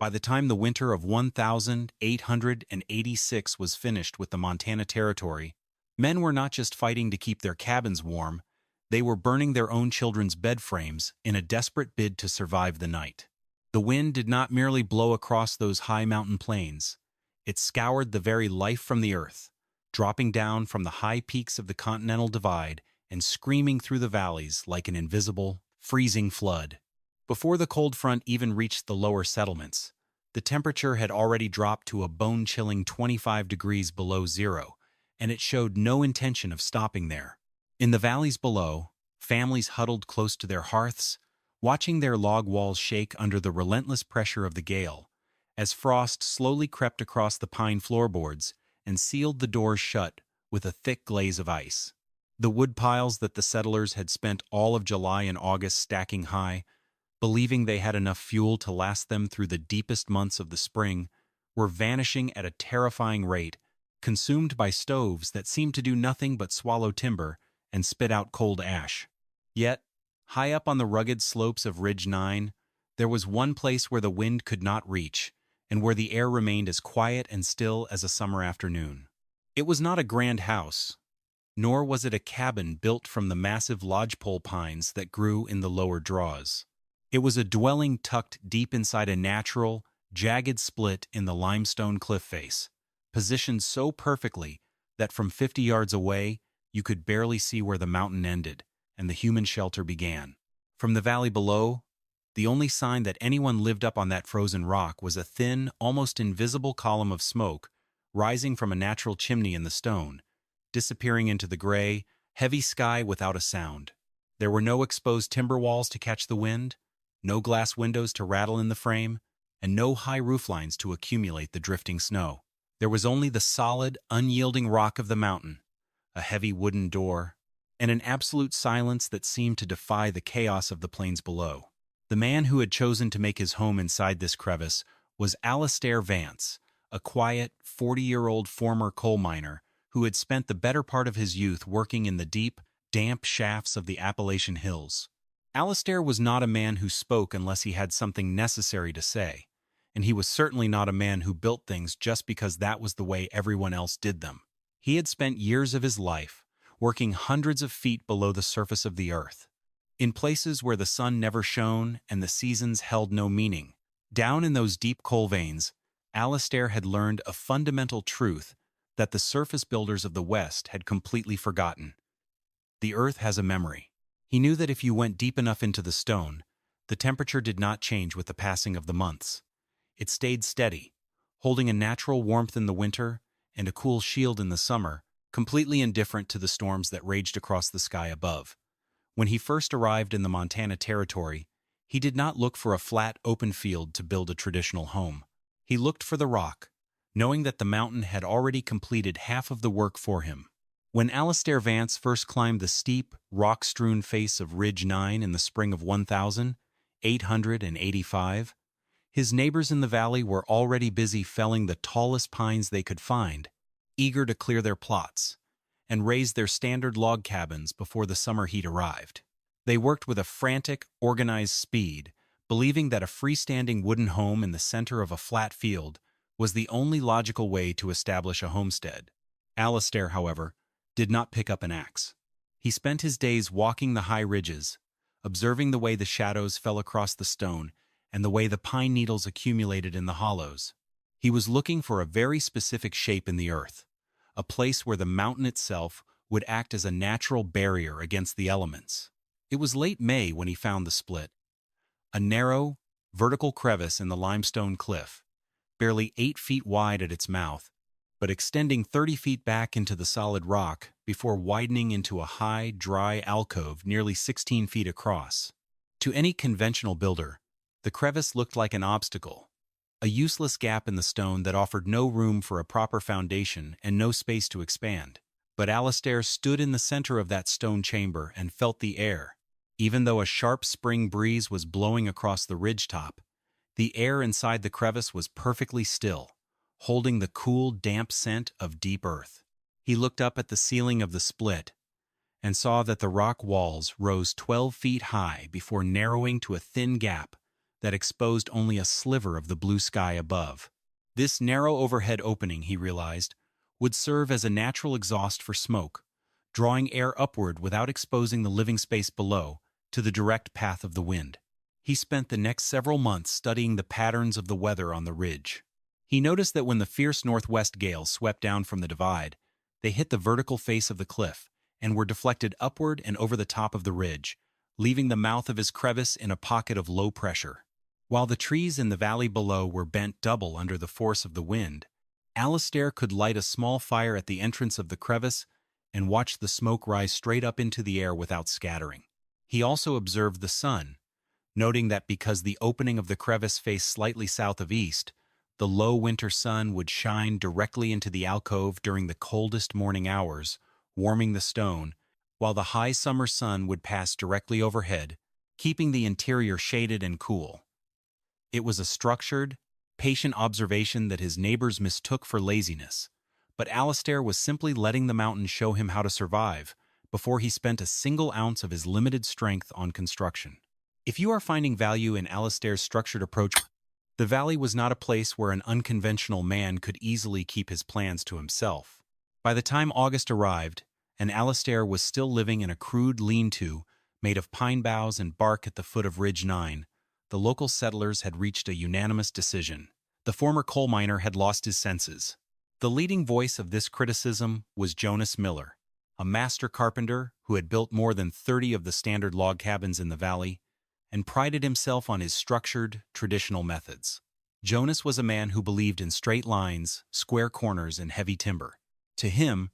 By the time the winter of 1886 was finished with the Montana Territory, men were not just fighting to keep their cabins warm, they were burning their own children's bed frames in a desperate bid to survive the night. The wind did not merely blow across those high mountain plains. It scoured the very life from the earth, dropping down from the high peaks of the Continental Divide and screaming through the valleys like an invisible, freezing flood. Before the cold front even reached the lower settlements, the temperature had already dropped to a bone-chilling 25 degrees below zero, and it showed no intention of stopping there. In the valleys below, families huddled close to their hearths, watching their log walls shake under the relentless pressure of the gale, as frost slowly crept across the pine floorboards and sealed the doors shut with a thick glaze of ice. The wood piles that the settlers had spent all of July and August stacking high, believing they had enough fuel to last them through the deepest months of the spring, were vanishing at a terrifying rate, consumed by stoves that seemed to do nothing but swallow timber and spit out cold ash. Yet, high up on the rugged slopes of Ridge 9, there was one place where the wind could not reach, and where the air remained as quiet and still as a summer afternoon. It was not a grand house, nor was it a cabin built from the massive lodgepole pines that grew in the lower draws. It was a dwelling tucked deep inside a natural, jagged split in the limestone cliff face, positioned so perfectly that from 50 yards away you could barely see where the mountain ended and the human shelter began. From the valley below, the only sign that anyone lived up on that frozen rock was a thin, almost invisible column of smoke rising from a natural chimney in the stone, disappearing into the gray, heavy sky without a sound. There were no exposed timber walls to catch the wind, no glass windows to rattle in the frame, and no high rooflines to accumulate the drifting snow. There was only the solid, unyielding rock of the mountain, a heavy wooden door, and an absolute silence that seemed to defy the chaos of the plains below. The man who had chosen to make his home inside this crevice was Alastair Vance, a quiet, 40-year-old former coal miner who had spent the better part of his youth working in the deep, damp shafts of the Appalachian hills. Alastair was not a man who spoke unless he had something necessary to say, and he was certainly not a man who built things just because that was the way everyone else did them. He had spent years of his life working hundreds of feet below the surface of the earth, in places where the sun never shone and the seasons held no meaning. Down in those deep coal veins, Alastair had learned a fundamental truth that the surface builders of the West had completely forgotten. The earth has a memory. He knew that if you went deep enough into the stone, the temperature did not change with the passing of the months. It stayed steady, holding a natural warmth in the winter and a cool shield in the summer, completely indifferent to the storms that raged across the sky above. When he first arrived in the Montana Territory, he did not look for a flat, open field to build a traditional home. He looked for the rock, knowing that the mountain had already completed half of the work for him. When Alastair Vance first climbed the steep, rock-strewn face of Ridge 9 in the spring of 1885, his neighbors in the valley were already busy felling the tallest pines they could find, eager to clear their plots and raise their standard log cabins before the summer heat arrived. They worked with a frantic, organized speed, believing that a freestanding wooden home in the center of a flat field was the only logical way to establish a homestead. Alastair, however, did not pick up an axe. He spent his days walking the high ridges, observing the way the shadows fell across the stone and the way the pine needles accumulated in the hollows. He was looking for a very specific shape in the earth, a place where the mountain itself would act as a natural barrier against the elements. It was late May when he found the split, a narrow, vertical crevice in the limestone cliff, barely 8 feet wide at its mouth, but extending 30 feet back into the solid rock before widening into a high, dry alcove nearly 16 feet across. To any conventional builder, the crevice looked like an obstacle, a useless gap in the stone that offered no room for a proper foundation and no space to expand. But Alastair stood in the center of that stone chamber and felt the air. Even though a sharp spring breeze was blowing across the ridgetop, the air inside the crevice was perfectly still, holding the cool, damp scent of deep earth. He looked up at the ceiling of the split and saw that the rock walls rose 12 feet high before narrowing to a thin gap that exposed only a sliver of the blue sky above. This narrow overhead opening, he realized, would serve as a natural exhaust for smoke, drawing air upward without exposing the living space below to the direct path of the wind. He spent the next several months studying the patterns of the weather on the ridge. He noticed that when the fierce northwest gales swept down from the divide, they hit the vertical face of the cliff and were deflected upward and over the top of the ridge, leaving the mouth of his crevice in a pocket of low pressure. While the trees in the valley below were bent double under the force of the wind, Alastair could light a small fire at the entrance of the crevice and watch the smoke rise straight up into the air without scattering. He also observed the sun, noting that because the opening of the crevice faced slightly south of east, the low winter sun would shine directly into the alcove during the coldest morning hours, warming the stone, while the high summer sun would pass directly overhead, keeping the interior shaded and cool. It was a structured, patient observation that his neighbors mistook for laziness, but Alastair was simply letting the mountain show him how to survive before he spent a single ounce of his limited strength on construction. If you are finding value in Alastair's structured approach, the valley was not a place where an unconventional man could easily keep his plans to himself. By the time August arrived, and Alastair was still living in a crude lean-to made of pine boughs and bark at the foot of Ridge 9, the local settlers had reached a unanimous decision. The former coal miner had lost his senses. The leading voice of this criticism was Jonas Miller, a master carpenter who had built more than 30 of the standard log cabins in the valley and prided himself on his structured, traditional methods. Jonas was a man who believed in straight lines, square corners, and heavy timber. To him,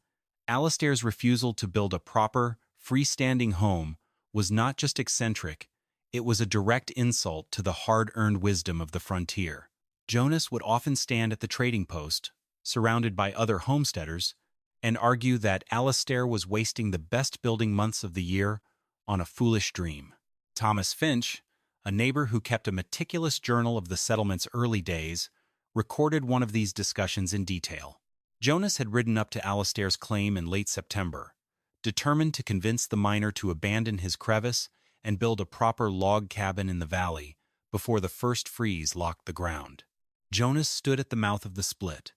Alastair's refusal to build a proper, freestanding home was not just eccentric, it was a direct insult to the hard-earned wisdom of the frontier. Jonas would often stand at the trading post, surrounded by other homesteaders, and argue that Alastair was wasting the best building months of the year on a foolish dream. Thomas Finch, a neighbor who kept a meticulous journal of the settlement's early days, recorded one of these discussions in detail. Jonas had ridden up to Alastair's claim in late September, determined to convince the miner to abandon his crevice and build a proper log cabin in the valley before the first freeze locked the ground. Jonas stood at the mouth of the split,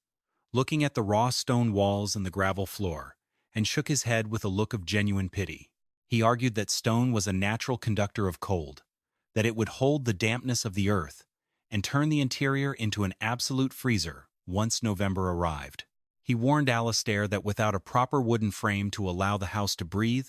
looking at the raw stone walls and the gravel floor, and shook his head with a look of genuine pity. He argued that stone was a natural conductor of cold, that it would hold the dampness of the earth and turn the interior into an absolute freezer once November arrived. He warned Alastair that without a proper wooden frame to allow the house to breathe,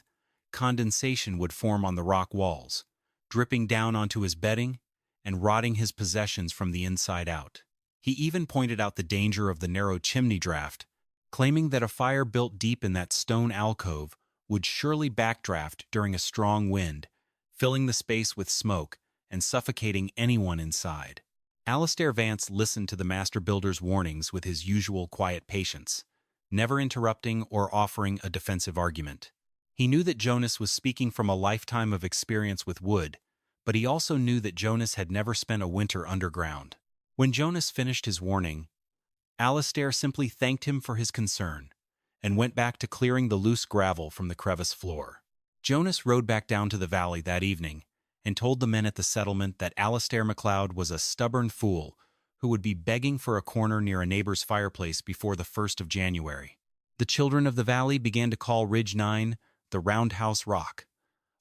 condensation would form on the rock walls, dripping down onto his bedding and rotting his possessions from the inside out. He even pointed out the danger of the narrow chimney draft, claiming that a fire built deep in that stone alcove would surely backdraft during a strong wind, filling the space with smoke and suffocating anyone inside. Alastair Vance listened to the master builder's warnings with his usual quiet patience, never interrupting or offering a defensive argument. He knew that Jonas was speaking from a lifetime of experience with wood, but he also knew that Jonas had never spent a winter underground. When Jonas finished his warning, Alastair simply thanked him for his concern and went back to clearing the loose gravel from the crevice floor. Jonas rode back down to the valley that evening and told the men at the settlement that Alastair MacLeod was a stubborn fool who would be begging for a corner near a neighbor's fireplace before the 1st of January. The children of the valley began to call Ridge 9 the Roundhouse Rock,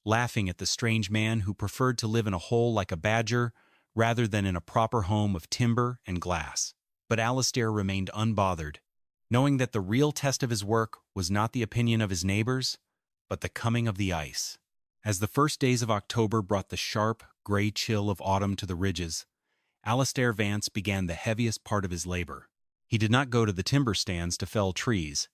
laughing at the strange man who preferred to live in a hole like a badger rather than in a proper home of timber and glass. But Alastair remained unbothered, knowing that the real test of his work was not the opinion of his neighbors, but the coming of the ice. As the first days of October brought the sharp, gray chill of autumn to the ridges, Alastair Vance began the heaviest part of his labor. He did not go to the timber stands to fell trees.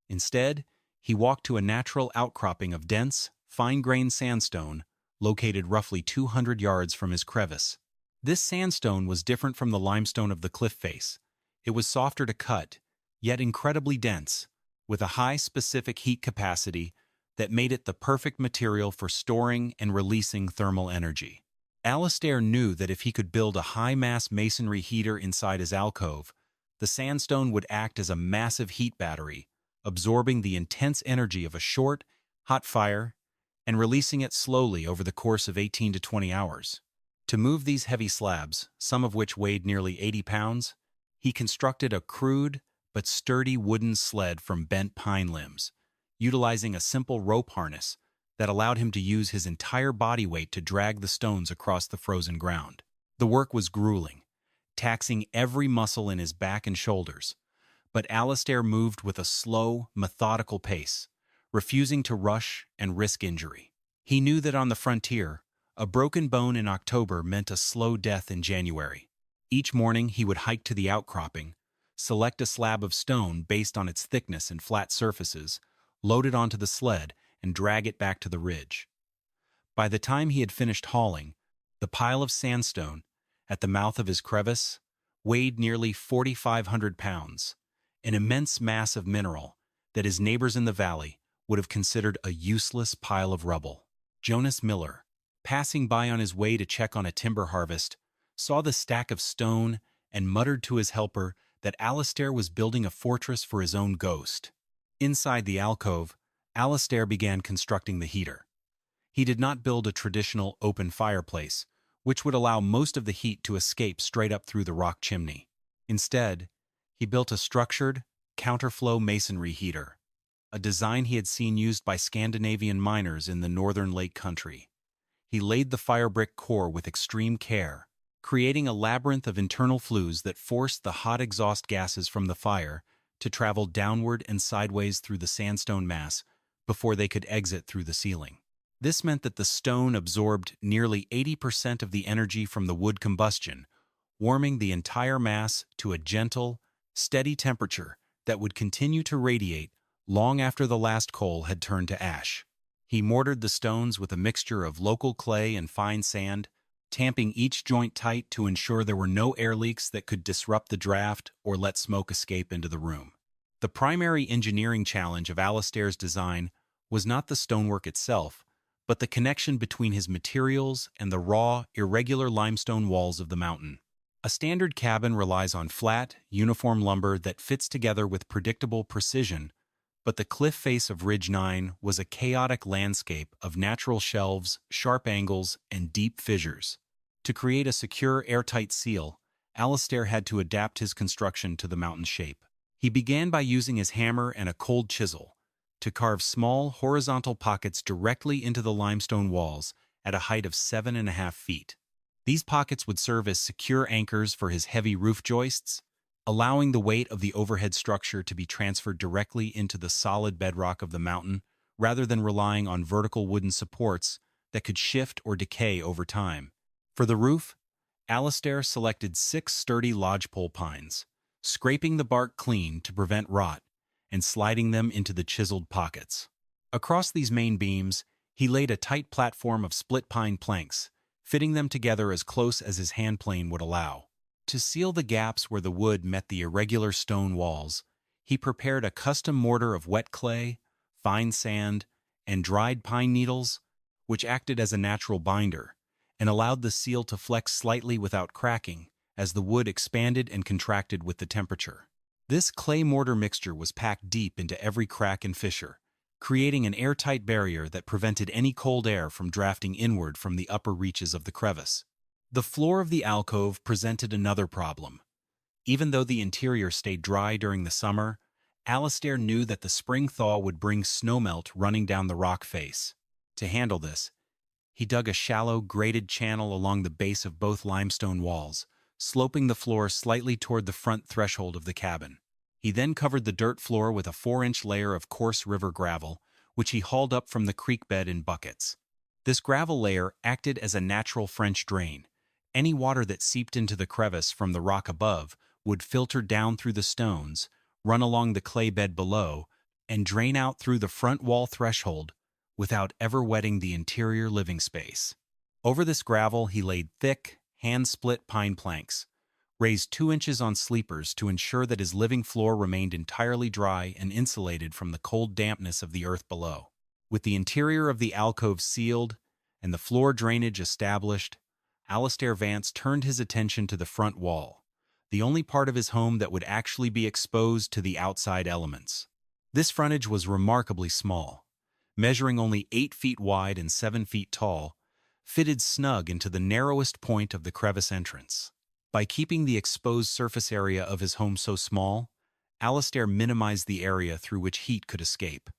Instead, he walked to a natural outcropping of dense, fine-grained sandstone located roughly 200 yards from his crevice. This sandstone was different from the limestone of the cliff face. It was softer to cut, yet incredibly dense, with a high specific heat capacity that made it the perfect material for storing and releasing thermal energy. Alastair knew that if he could build a high-mass masonry heater inside his alcove, the sandstone would act as a massive heat battery, absorbing the intense energy of a short, hot fire and releasing it slowly over the course of 18 to 20 hours. To move these heavy slabs, some of which weighed nearly 80 pounds, he constructed a crude but sturdy wooden sled from bent pine limbs, utilizing a simple rope harness that allowed him to use his entire body weight to drag the stones across the frozen ground. The work was grueling, taxing every muscle in his back and shoulders, but Alastair moved with a slow, methodical pace, refusing to rush and risk injury. He knew that on the frontier, a broken bone in October meant a slow death in January. Each morning he would hike to the outcropping, select a slab of stone based on its thickness and flat surfaces, load it onto the sled, and drag it back to the ridge. By the time he had finished hauling, the pile of sandstone at the mouth of his crevice weighed nearly 4,500 pounds, an immense mass of mineral that his neighbors in the valley would have considered a useless pile of rubble. Jonas Miller, passing by on his way to check on a timber harvest, saw the stack of stone and muttered to his helper that Alastair was building a fortress for his own ghost. Inside the alcove, Alastair began constructing the heater. He did not build a traditional open fireplace, which would allow most of the heat to escape straight up through the rock chimney. Instead, he built a structured, counterflow masonry heater, a design he had seen used by Scandinavian miners in the northern lake country. He laid the firebrick core with extreme care, creating a labyrinth of internal flues that forced the hot exhaust gases from the fire to travel downward and sideways through the sandstone mass before they could exit through the ceiling. This meant that the stone absorbed nearly 80% of the energy from the wood combustion, warming the entire mass to a gentle, steady temperature that would continue to radiate long after the last coal had turned to ash. He mortared the stones with a mixture of local clay and fine sand, tamping each joint tight to ensure there were no air leaks that could disrupt the draft or let smoke escape into the room. The primary engineering challenge of Alastair's design was not the stonework itself, but the connection between his materials and the raw, irregular limestone walls of the mountain. A standard cabin relies on flat, uniform lumber that fits together with predictable precision, but the cliff face of Ridge 9 was a chaotic landscape of natural shelves, sharp angles, and deep fissures. To create a secure, airtight seal, Alastair had to adapt his construction to the mountain's shape. He began by using his hammer and a cold chisel to carve small, horizontal pockets directly into the limestone walls at a height of 7.5 feet. These pockets would serve as secure anchors for his heavy roof joists, allowing the weight of the overhead structure to be transferred directly into the solid bedrock of the mountain rather than relying on vertical wooden supports that could shift or decay over time. For the roof, Alastair selected 6 sturdy lodgepole pines, scraping the bark clean to prevent rot and sliding them into the chiseled pockets. Across these main beams, he laid a tight platform of split pine planks, fitting them together as close as his hand plane would allow. To seal the gaps where the wood met the irregular stone walls, he prepared a custom mortar of wet clay, fine sand, and dried pine needles, which acted as a natural binder and allowed the seal to flex slightly without cracking as the wood expanded and contracted with the temperature. This clay-mortar mixture was packed deep into every crack and fissure, creating an airtight barrier that prevented any cold air from drafting inward from the upper reaches of the crevice. The floor of the alcove presented another problem. Even though the interior stayed dry during the summer, Alastair knew that the spring thaw would bring snowmelt running down the rock face. To handle this, he dug a shallow, graded channel along the base of both limestone walls, sloping the floor slightly toward the front threshold of the cabin. He then covered the dirt floor with a 4-inch layer of coarse river gravel, which he hauled up from the creek bed in buckets. This gravel layer acted as a natural French drain. Any water that seeped into the crevice from the rock above would filter down through the stones, run along the clay bed below, and drain out through the front wall threshold without ever wetting the interior living space. Over this gravel, he laid thick, hand-split pine planks, raised 2 inches on sleepers to ensure that his living floor remained entirely dry and insulated from the cold dampness of the earth below. With the interior of the alcove sealed and the floor drainage established, Alastair Vance turned his attention to the front wall, the only part of his home that would actually be exposed to the outside elements. This frontage was remarkably small, measuring only 8 feet wide and 7 feet tall, fitted snug into the narrowest point of the crevice entrance. By keeping the exposed surface area of his home so small, Alastair minimized the area through which heat could escape.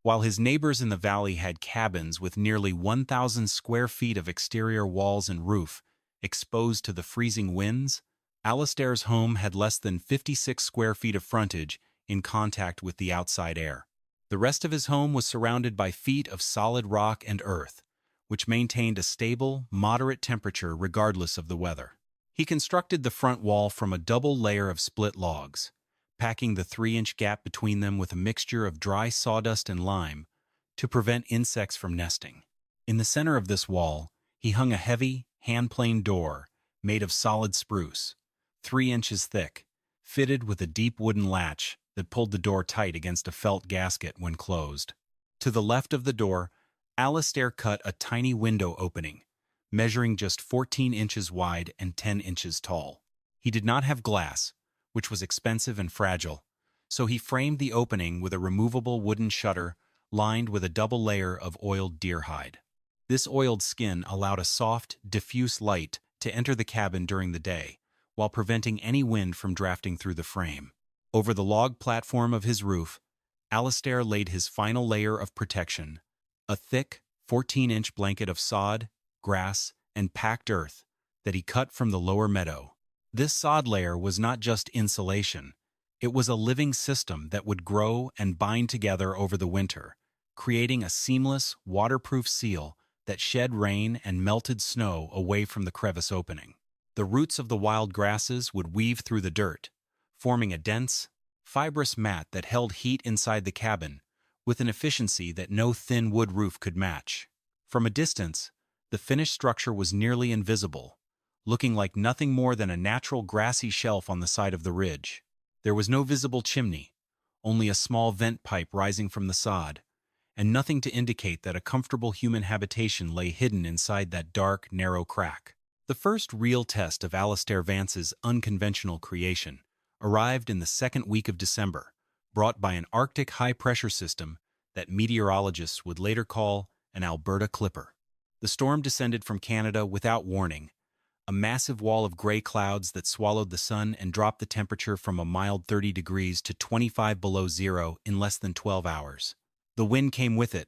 While his neighbors in the valley had cabins with nearly 1,000 square feet of exterior walls and roof exposed to the freezing winds, Alastair's home had less than 56 square feet of frontage in contact with the outside air. The rest of his home was surrounded by feet of solid rock and earth, which maintained a stable, moderate temperature regardless of the weather. He constructed the front wall from a double layer of split logs, packing the 3-inch gap between them with a mixture of dry sawdust and lime to prevent insects from nesting. In the center of this wall, he hung a heavy, hand-planed door made of solid spruce, 3 inches thick, fitted with a deep wooden latch that pulled the door tight against a felt gasket when closed. To the left of the door, Alastair cut a tiny window opening, measuring just 14 inches wide and 10 inches tall. He did not have glass, which was expensive and fragile, so he framed the opening with a removable wooden shutter lined with a double layer of oiled deer hide. This oiled skin allowed a soft, diffuse light to enter the cabin during the day, while preventing any wind from drafting through the frame. Over the log platform of his roof, Alastair laid his final layer of protection, a thick, 14-inch blanket of sod, grass, and packed earth that he cut from the lower meadow. This sod layer was not just insulation. It was a living system that would grow and bind together over the winter, creating a seamless, waterproof seal that shed rain and melted snow away from the crevice opening. The roots of the wild grasses would weave through the dirt, forming a dense, fibrous mat that held heat inside the cabin with an efficiency that no thin wood roof could match. From a distance, the finished structure was nearly invisible, looking like nothing more than a natural grassy shelf on the side of the ridge. There was no visible chimney, only a small vent pipe rising from the sod, and nothing to indicate that a comfortable human habitation lay hidden inside that dark, narrow crack. The first real test of Alastair Vance's unconventional creation arrived in the second week of December, brought by an Arctic high-pressure system that meteorologists would later call an Alberta clipper. The storm descended from Canada without warning, a massive wall of gray clouds that swallowed the sun and dropped the temperature from a mild 30 degrees to 25 below zero in less than 12 hours. The wind came with it,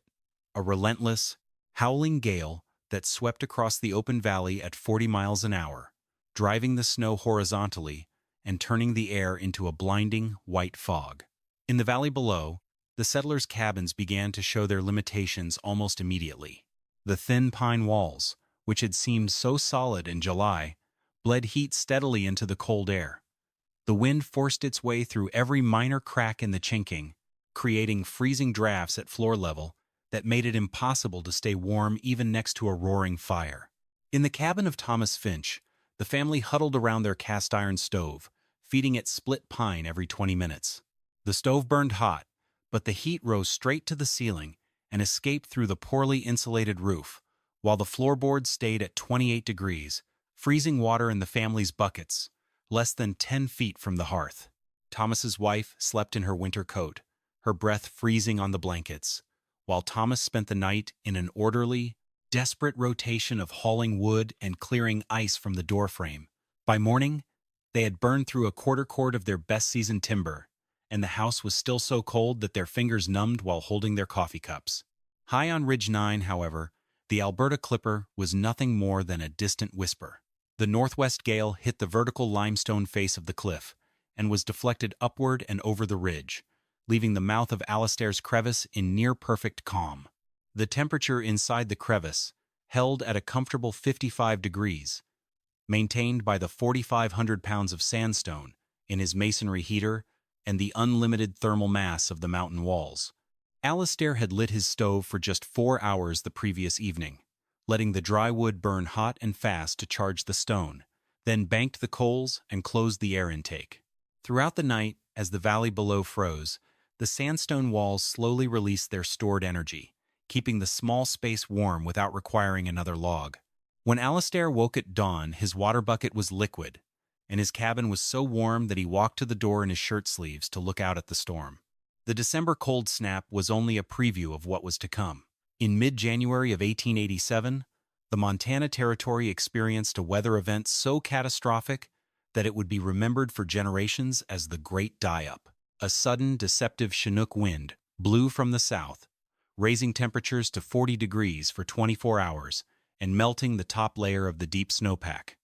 a relentless, howling gale that swept across the open valley at 40 miles an hour, driving the snow horizontally and turning the air into a blinding, white fog. In the valley below, the settlers' cabins began to show their limitations almost immediately. The thin pine walls, which had seemed so solid in July, bled heat steadily into the cold air. The wind forced its way through every minor crack in the chinking, creating freezing drafts at floor level that made it impossible to stay warm even next to a roaring fire. In the cabin of Thomas Finch, the family huddled around their cast-iron stove, feeding it split pine every 20 minutes. The stove burned hot, but the heat rose straight to the ceiling and escaped through the poorly insulated roof, while the floorboards stayed at 28 degrees, freezing water in the family's buckets, less than 10 feet from the hearth. Thomas's wife slept in her winter coat, her breath freezing on the blankets, while Thomas spent the night in an orderly, desperate rotation of hauling wood and clearing ice from the doorframe. By morning, they had burned through a quarter cord of their best-seasoned timber, and the house was still so cold that their fingers numbed while holding their coffee cups. High on Ridge 9, however, the Alberta clipper was nothing more than a distant whisper. The northwest gale hit the vertical limestone face of the cliff and was deflected upward and over the ridge, leaving the mouth of Alastair's crevice in near-perfect calm. The temperature inside the crevice held at a comfortable 55 degrees, maintained by the 4,500 pounds of sandstone in his masonry heater and the unlimited thermal mass of the mountain walls. Alastair had lit his stove for just 4 hours the previous evening, letting the dry wood burn hot and fast to charge the stone, then banked the coals and closed the air intake. Throughout the night, as the valley below froze, the sandstone walls slowly released their stored energy, keeping the small space warm without requiring another log. When Alastair woke at dawn, his water bucket was liquid, and his cabin was so warm that he walked to the door in his shirt sleeves to look out at the storm. The December cold snap was only a preview of what was to come. In mid-January of 1887, The Montana Territory experienced a weather event so catastrophic that it would be remembered for generations as the Great Die-Up. A sudden, deceptive Chinook wind blew from the south, raising temperatures to 40 degrees for 24 hours and melting the top layer of the deep snowpack.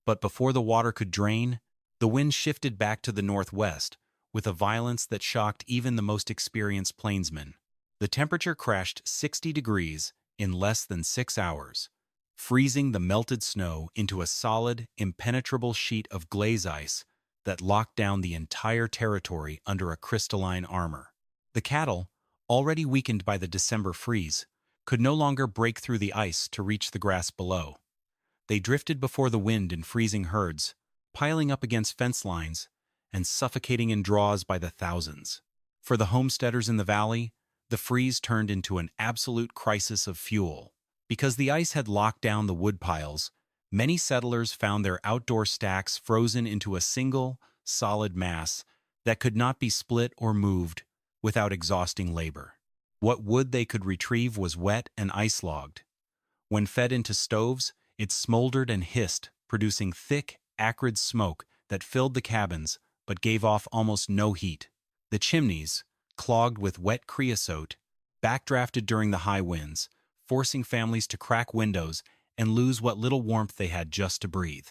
But before the water could drain, the wind shifted back to the northwest with a violence that shocked even the most experienced plainsmen. The temperature crashed 60 degrees in less than 6 hours, freezing the melted snow into a solid, impenetrable sheet of glaze ice that locked down the entire territory under a crystalline armor. The cattle, already weakened by the December freeze, could no longer break through the ice to reach the grass below. They drifted before the wind in freezing herds, piling up against fence lines and suffocating in draws by the thousands. For the homesteaders in the valley, the freeze turned into an absolute crisis of fuel. Because the ice had locked down the wood piles, many settlers found their outdoor stacks frozen into a single, solid mass that could not be split or moved without exhausting labor. What wood they could retrieve was wet and ice-logged. When fed into stoves, it smoldered and hissed, producing thick, acrid smoke that filled the cabins but gave off almost no heat. The chimneys, clogged with wet creosote, backdrafted during the high winds, forcing families to crack windows and lose what little warmth they had just to breathe.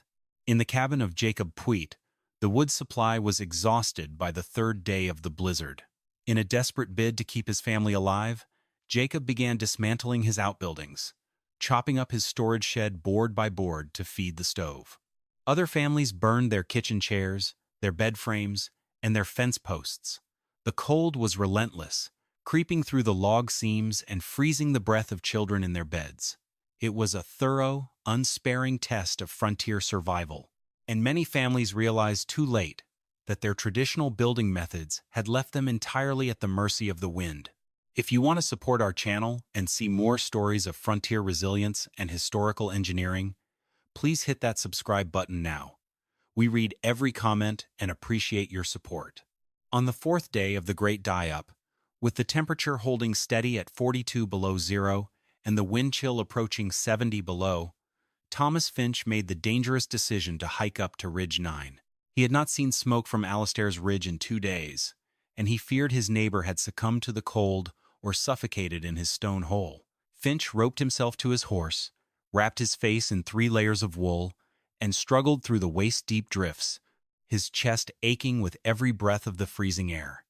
In the cabin of Jacob Puit, the wood supply was exhausted by the third day of the blizzard. In a desperate bid to keep his family alive, Jacob began dismantling his outbuildings, chopping up his storage shed board by board to feed the stove. Other families burned their kitchen chairs, their bed frames, and their fence posts. The cold was relentless, creeping through the log seams and freezing the breath of children in their beds. It was a thorough, unsparing test of frontier survival, and many families realized too late that their traditional building methods had left them entirely at the mercy of the wind. If you want to support our channel and see more stories of frontier resilience and historical engineering, please hit that subscribe button now. We read every comment and appreciate your support. On the fourth day of the Great Die-Up, with the temperature holding steady at 42 below zero and the wind chill approaching 70 below, Thomas Finch made the dangerous decision to hike up to Ridge 9. He had not seen smoke from Alastair's Ridge in 2 days, and he feared his neighbor had succumbed to the cold or suffocated in his stone hole. Finch roped himself to his horse, wrapped his face in 3 layers of wool, and struggled through the waist-deep drifts, his chest aching with every breath of the freezing air.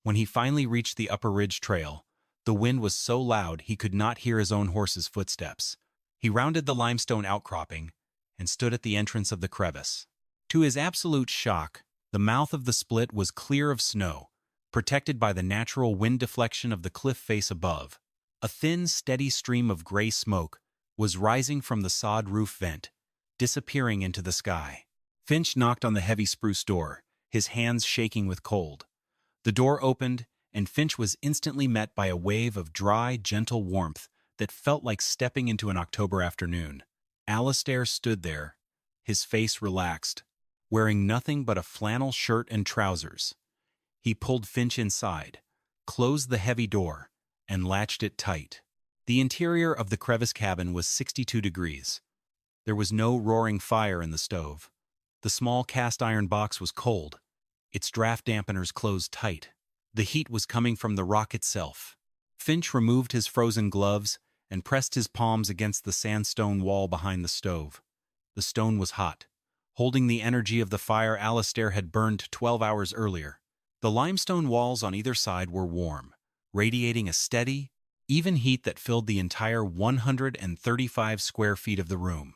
When he finally reached the upper ridge trail, the wind was so loud he could not hear his own horse's footsteps. He rounded the limestone outcropping and stood at the entrance of the crevice. To his absolute shock, the mouth of the split was clear of snow, protected by the natural wind deflection of the cliff face above. A thin, steady stream of gray smoke was rising from the sod roof vent, disappearing into the sky. Finch knocked on the heavy spruce door, his hands shaking with cold. The door opened, and Finch was instantly met by a wave of dry, gentle warmth that felt like stepping into an October afternoon. Alastair stood there, his face relaxed, wearing nothing but a flannel shirt and trousers. He pulled Finch inside, closed the heavy door, and latched it tight. The interior of the Crevice cabin was 62 degrees. There was no roaring fire in the stove. The small cast-iron box was cold, its draft dampeners closed tight. The heat was coming from the rock itself. Finch removed his frozen gloves and pressed his palms against the sandstone wall behind the stove. The stone was hot, holding the energy of the fire Alastair had burned 12 hours earlier. The limestone walls on either side were warm, radiating a steady, even heat that filled the entire 135 square feet of the room.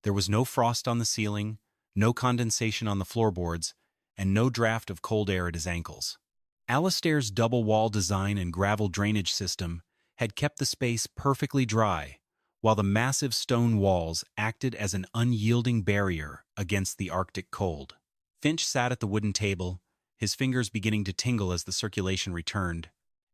There was no frost on the ceiling, no condensation on the floorboards, and no draft of cold air at his ankles. Alastair's double-wall design and gravel drainage system had kept the space perfectly dry, while the massive stone walls acted as an unyielding barrier against the Arctic cold. Finch sat at the wooden table, his fingers beginning to tingle as the circulation returned,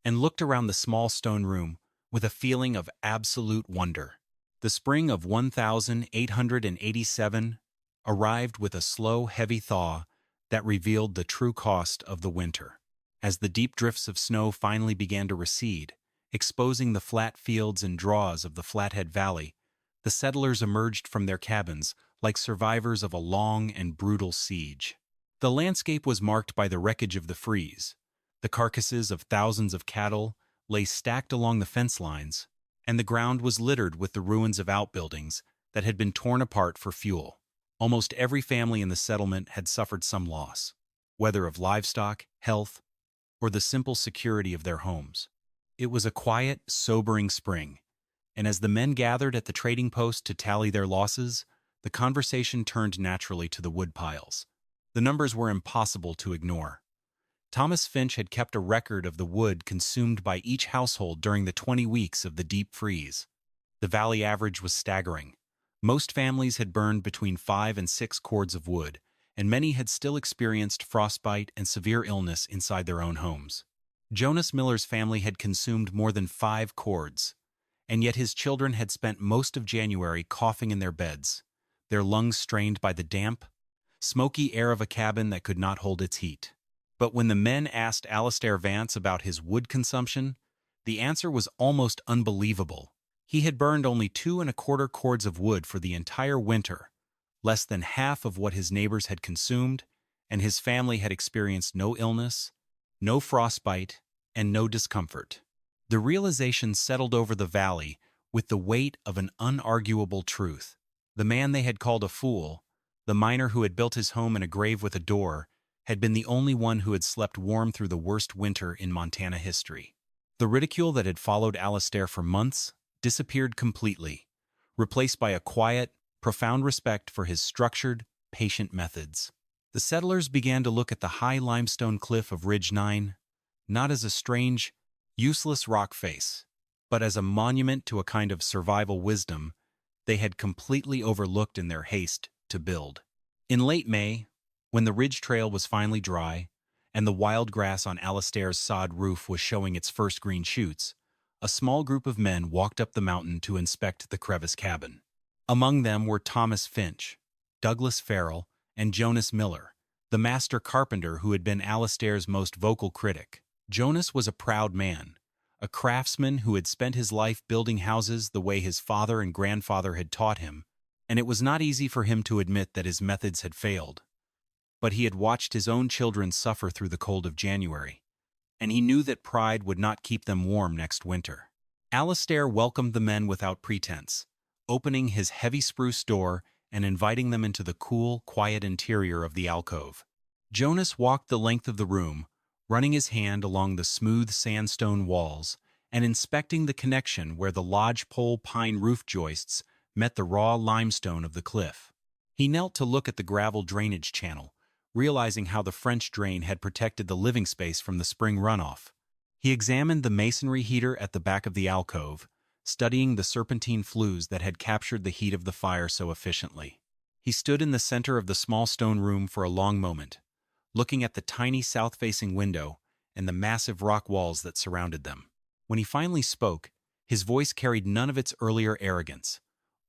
and looked around the small stone room with a feeling of absolute wonder. The spring of 1887 arrived with a slow, heavy thaw that revealed the true cost of the winter. As the deep drifts of snow finally began to recede, exposing the flat fields and draws of the Flathead Valley, The settlers emerged from their cabins like survivors of a long and brutal siege. The landscape was marked by the wreckage of the freeze. The carcasses of thousands of cattle lay stacked along the fence lines, and the ground was littered with the ruins of outbuildings that had been torn apart for fuel. Almost every family in the settlement had suffered some loss, whether of livestock, health, or the simple security of their homes. It was a quiet, sobering spring, and as the men gathered at the trading post to tally their losses, the conversation turned naturally to the wood piles. The numbers were impossible to ignore. Thomas Finch had kept a record of the wood consumed by each household during the 20 weeks of the deep freeze. The valley average was staggering. Most families had burned between 5 and 6 cords of wood, and many had still experienced frostbite and severe illness inside their own homes. Jonas Miller's family had consumed more than 5 cords, and yet his children had spent most of January coughing in their beds, their lungs strained by the damp, smoky air of a cabin that could not hold its heat. But when the men asked Alastair Vance about his wood consumption, the answer was almost unbelievable. He had burned only 2¼ cords of wood for the entire winter, less than half of what his neighbors had consumed, and his family had experienced no illness, no frostbite, and no discomfort. The realization settled over the valley with the weight of an unarguable truth. The man they had called a fool, the miner who had built his home in a grave with a door, had been the only one who had slept warm through the worst winter in Montana history. The ridicule that had followed Alastair for months disappeared completely, replaced by a quiet, profound respect for his structured, patient methods. The settlers began to look at the high limestone cliff of Ridge 9, not as a strange, useless rock face, but as a monument to a kind of survival wisdom they had completely overlooked in their haste to build. In late May, when the ridge trail was finally dry, and the wild grass on Alastair's sod roof was showing its first green shoots, a small group of men walked up the mountain to inspect the Crevice cabin. Among them were Thomas Finch, Douglas Farrell, and Jonas Miller, the master carpenter who had been Alastair's most vocal critic. Jonas was a proud man, a craftsman who had spent his life building houses the way his father and grandfather had taught him, and it was not easy for him to admit that his methods had failed. But he had watched his own children suffer through the cold of January, and he knew that pride would not keep them warm next winter. Alastair welcomed the men without pretense, opening his heavy spruce door and inviting them into the cool, quiet interior of the alcove. Jonas walked the length of the room, running his hand along the smooth sandstone walls and inspecting the connection where the lodgepole pine roof joists met the raw limestone of the cliff. He knelt to look at the gravel drainage channel, realizing how the French drain had protected the living space from the spring runoff. He examined the masonry heater at the back of the alcove, studying the serpentine flues that had captured the heat of the fire so efficiently. He stood in the center of the small stone room for a long moment, looking at the tiny south-facing window and the massive rock walls that surrounded them. When he finally spoke, his voice carried none of its earlier arrogance,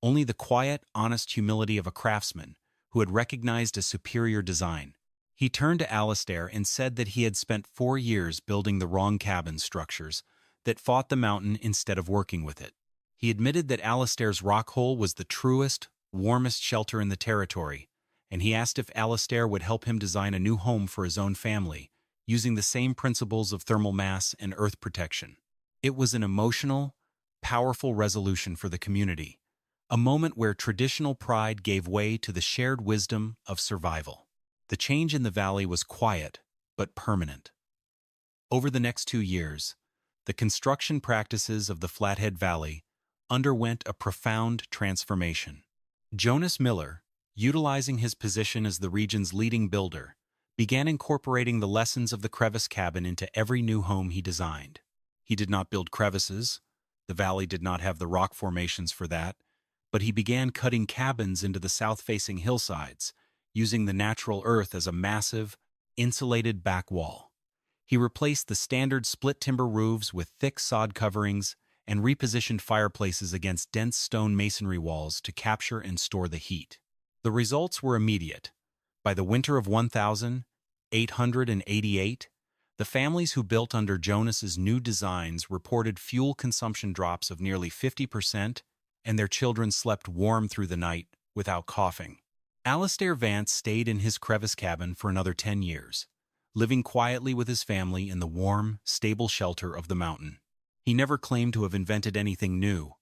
only the quiet, honest humility of a craftsman who had recognized a superior design. He turned to Alastair and said that he had spent 4 years building the wrong cabin structures that fought the mountain instead of working with it. He admitted that Alastair's rock hole was the truest, warmest shelter in the territory, and he asked if Alastair would help him design a new home for his own family, using the same principles of thermal mass and earth protection. It was an emotional, powerful resolution for the community, a moment where traditional pride gave way to the shared wisdom of survival. The change in the valley was quiet, but permanent. Over the next 2 years, the construction practices of the Flathead Valley underwent a profound transformation. Jonas Miller, utilizing his position as the region's leading builder, began incorporating the lessons of the Crevice cabin into every new home he designed. He did not build crevices. The valley did not have the rock formations for that, but he began cutting cabins into the south-facing hillsides, using the natural earth as a massive, insulated back wall. He replaced the standard split timber roofs with thick sod coverings and repositioned fireplaces against dense stone masonry walls to capture and store the heat. The results were immediate. By the winter of 1888, the families who built under Jonas's new designs reported fuel consumption drops of nearly 50% and their children slept warm through the night without coughing. Alastair Vance stayed in his crevice cabin for another 10 years, living quietly with his family in the warm, stable shelter of the mountain. He never claimed to have invented anything new,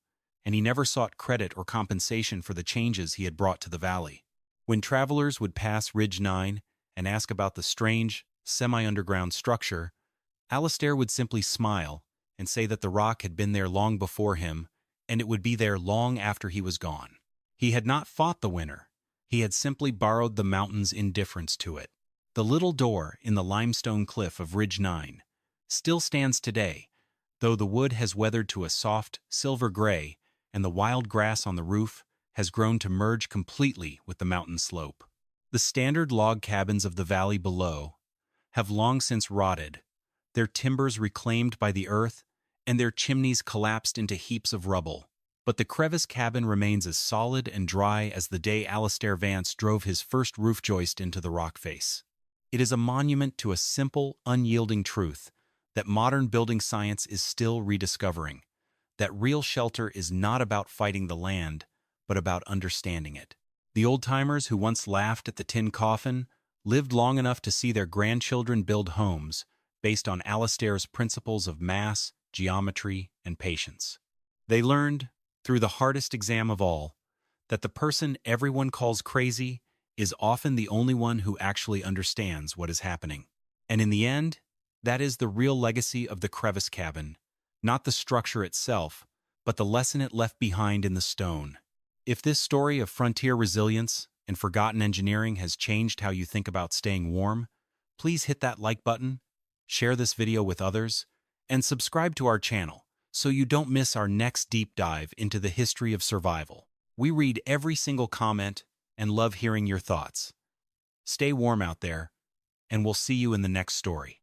and he never sought credit or compensation for the changes he had brought to the valley. When travelers would pass Ridge 9 and ask about the strange, semi-underground structure, Alastair would simply smile and say that the rock had been there long before him, and it would be there long after he was gone. He had not fought the winter. He had simply borrowed the mountain's indifference to it. The little door in the limestone cliff of Ridge 9 still stands today, though the wood has weathered to a soft, silver gray, and the wild grass on the roof has grown to merge completely with the mountain slope. The standard log cabins of the valley below have long since rotted, their timbers reclaimed by the earth, and their chimneys collapsed into heaps of rubble. But the crevice cabin remains as solid and dry as the day Alastair Vance drove his first roof joist into the rock face. It is a monument to a simple, unyielding truth that modern building science is still rediscovering, that real shelter is not about fighting the land, but about understanding it. The old-timers who once laughed at the tin coffin lived long enough to see their grandchildren build homes based on Alastair's principles of mass, geometry, and patience. They learned, through the hardest exam of all, that the person everyone calls crazy is often the only one who actually understands what is happening. And in the end, that is the real legacy of the crevice cabin, not the structure itself, but the lesson it left behind in the stone. If this story of frontier resilience and forgotten engineering has changed how you think about staying warm, please hit that like button, share this video with others, and subscribe to our channel so you don't miss our next deep dive into the history of survival. We read every single comment and love hearing your thoughts. Stay warm out there, and we'll see you in the next story.